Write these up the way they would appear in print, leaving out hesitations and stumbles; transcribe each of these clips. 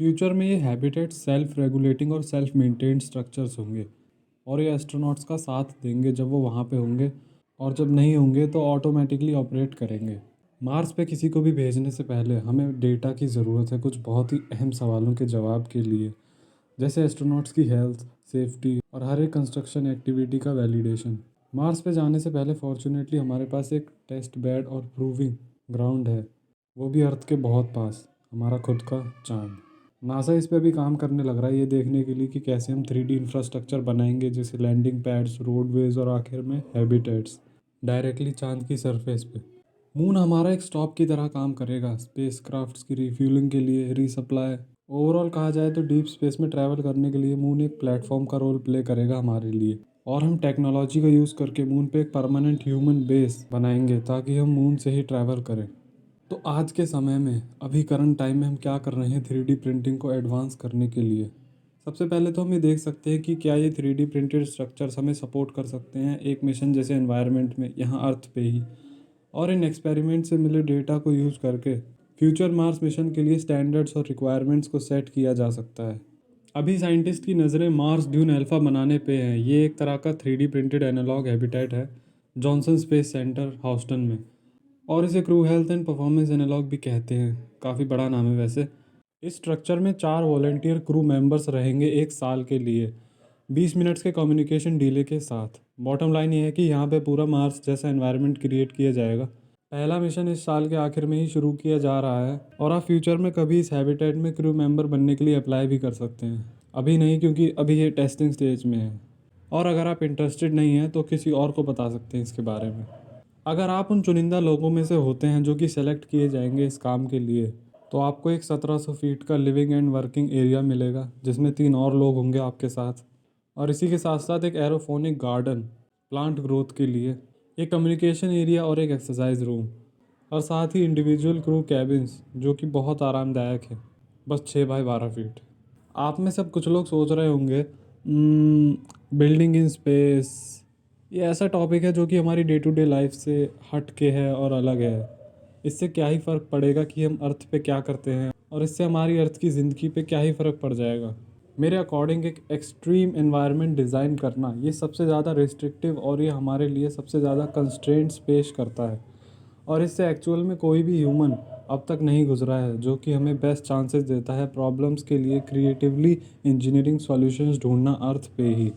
Future में ये habitat self regulating और सेल्फ मेंटेन्ड स्ट्रक्चर्स होंगे और ये एस्ट्रोनॉट्स का साथ देंगे जब वो वहाँ पे होंगे, और जब नहीं होंगे तो ऑटोमेटिकली ऑपरेट करेंगे। मार्स पे किसी को भी भेजने से पहले हमें डेटा की ज़रूरत है कुछ बहुत ही अहम सवालों के जवाब के लिए, जैसे एस्ट्रोनॉट्स की हेल्थ, सेफ्टी और हर एक कंस्ट्रक्शन एक्टिविटी का वैलिडेशन। मार्स पे जाने से पहले फॉर्चुनेटली हमारे पास एक टेस्ट बेड और प्रूविंग ग्राउंड है, वो भी अर्थ के बहुत पास, हमारा खुद का चांद। नासा इस पे भी काम करने लग रहा है ये देखने के लिए कि कैसे हम 3D इंफ्रास्ट्रक्चर बनाएंगे, जैसे लैंडिंग पैड्स, रोडवेज और आखिर में हैबिटेट्स डायरेक्टली चांद की सरफेस पे। मून हमारा एक स्टॉप की तरह काम करेगा, स्पेसक्राफ्ट्स की रिफ्यूलिंग के लिए, रीसप्लाई। ओवरऑल कहा जाए तो डीप स्पेस में ट्रैवल करने के लिए मून एक प्लेटफॉर्म का रोल प्ले करेगा हमारे लिए, और हम टेक्नोलॉजी का यूज़ करके मून पे एक परमानेंट ह्यूमन बेस बनाएंगे ताकि हम मून से ही ट्रैवल करें। तो आज के समय में, अभी करंट टाइम में हम क्या कर रहे हैं 3D प्रिंटिंग को एडवांस करने के लिए। सबसे पहले तो हम ये देख सकते हैं कि क्या ये 3D प्रिंटेड स्ट्रक्चर्स हमें सपोर्ट कर सकते हैं एक मिशन जैसे एनवायरनमेंट में, यहाँ अर्थ पे ही। और इन एक्सपेरिमेंट से मिले डेटा को यूज़ करके फ्यूचर मार्स मिशन के लिए स्टैंडर्ड्स और रिक्वायरमेंट्स को सेट किया जा सकता है। अभी साइंटिस्ट की नज़रें मार्स ड्यून अल्फा बनाने पे हैं। ये एक तरह का 3D प्रिंटेड एनालॉग हैबिटेट है जॉनसन स्पेस सेंटर ह्यूस्टन में, और इसे crew health and performance analog भी कहते हैं। काफ़ी बड़ा नाम है वैसे। इस स्ट्रक्चर में 4 वॉलंटियर क्रू मेंबर्स रहेंगे 1 साल के लिए, 20 मिनट्स के कम्युनिकेशन डिले के साथ। बॉटम लाइन ये है कि यहाँ पे पूरा मार्स जैसा एनवायरनमेंट क्रिएट किया जाएगा। पहला मिशन इस साल के आखिर में ही शुरू किया जा रहा है, और आप फ्यूचर में कभी इस हैबिटेट में क्रू मेंबर बनने के लिए अप्लाई भी कर सकते हैं। अभी नहीं, क्योंकि अभी ये टेस्टिंग स्टेज में है। और अगर आप इंटरेस्टेड नहीं हैं तो किसी और को बता सकते हैं इसके बारे में। अगर आप उन चुनिंदा लोगों में से होते हैं जो कि सेलेक्ट किए जाएंगे इस काम के लिए, तो आपको एक 1700 फीट का लिविंग एंड वर्किंग एरिया मिलेगा, जिसमें 3 और लोग होंगे आपके साथ। और इसी के साथ साथ एक एरोफोनिक गार्डन प्लांट ग्रोथ के लिए, एक कम्युनिकेशन एरिया और एक एक्सरसाइज रूम, और साथ ही इंडिविजुअल क्रू कैबिन्स जो कि बहुत आरामदायक है, बस 6 बाई 12 फीट। आप में सब कुछ लोग सोच रहे होंगे बिल्डिंग इन स्पेस, ये ऐसा टॉपिक है जो कि हमारी डे टू डे लाइफ से हट के है और अलग है। इससे क्या ही फ़र्क पड़ेगा कि हम अर्थ पे क्या करते हैं, और इससे हमारी अर्थ की ज़िंदगी पे क्या ही फ़र्क पड़ जाएगा। मेरे अकॉर्डिंग एक एक्सट्रीम एनवायरनमेंट डिज़ाइन करना ये सबसे ज़्यादा रिस्ट्रिक्टिव, और ये हमारे लिए सबसे ज़्यादा कंस्ट्रेंट्स पेश करता है, और इससे एक्चुअल में कोई भी ह्यूमन अब तक नहीं गुजरा है, जो कि हमें बेस्ट चांसेस देता है प्रॉब्लम्स के लिए क्रिएटिवली इंजीनियरिंग सॉल्यूशंस ढूंढना अर्थ पे ही,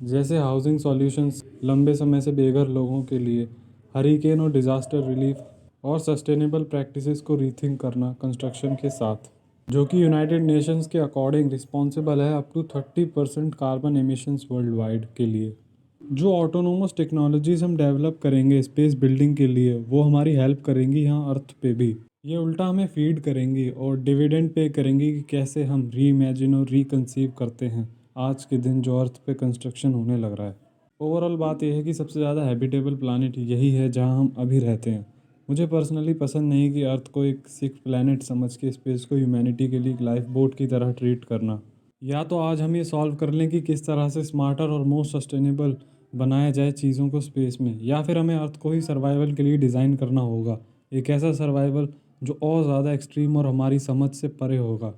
जैसे हाउसिंग सॉल्यूशंस लंबे समय से बेघर लोगों के लिए, हरिकेन और डिज़ास्टर रिलीफ, और सस्टेनेबल प्रैक्टिसेस को रीथिंक करना कंस्ट्रक्शन के साथ, जो कि यूनाइटेड नेशंस के अकॉर्डिंग रिस्पॉन्सिबल है up to 30% carbon emissions worldwide के लिए। जो ऑटोनोमस टेक्नोलॉजीज हम डेवलप करेंगे स्पेस बिल्डिंग के लिए, वो हमारी हेल्प करेंगी यहाँ अर्थ पे भी। ये उल्टा हमें फीड करेंगी और डिविडेंड पे करेंगी कि कैसे हम री इमेजिन और रिकंसीव करते हैं आज के दिन जो अर्थ पे कंस्ट्रक्शन होने लग रहा है। ओवरऑल बात यह है कि सबसे ज़्यादा हैबिटेबल प्लानट यही है जहाँ हम अभी रहते हैं। मुझे पर्सनली पसंद नहीं कि अर्थ को एक सिक प्लानट समझ के स्पेस को ह्यूमैनिटी के लिए एक लाइफ बोट की तरह ट्रीट करना। या तो आज हम ये सॉल्व कर लें कि किस तरह से स्मार्टर और मोर सस्टेनेबल बनाया जाए चीज़ों को स्पेस में, या फिर हमें अर्थ को ही सर्वाइवल के लिए डिज़ाइन करना होगा, एक ऐसा सर्वाइवल जो और ज़्यादा एक्सट्रीम और हमारी समझ से परे होगा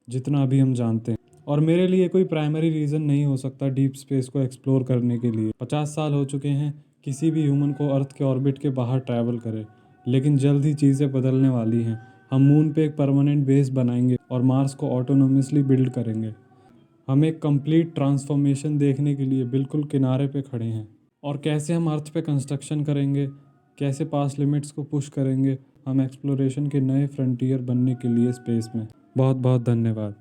जितना अभी हम जानते हैं। और मेरे लिए कोई प्राइमरी रीज़न नहीं हो सकता डीप स्पेस को एक्सप्लोर करने के लिए। 50 साल हो चुके हैं किसी भी ह्यूमन को अर्थ के ऑर्बिट के बाहर ट्रैवल करे, लेकिन जल्द ही चीज़ें बदलने वाली हैं। हम मून पे एक परमानेंट बेस बनाएंगे और मार्स को ऑटोनोमसली बिल्ड करेंगे। हम एक कंप्लीट ट्रांसफॉर्मेशन देखने के लिए बिल्कुल किनारे पे खड़े हैं। और कैसे हम अर्थ पे कंस्ट्रक्शन करेंगे, कैसे पास लिमिट्स को पुश करेंगे हम एक्सप्लोरेशन के नए फ्रंटियर बनने के लिए स्पेस में। बहुत बहुत धन्यवाद।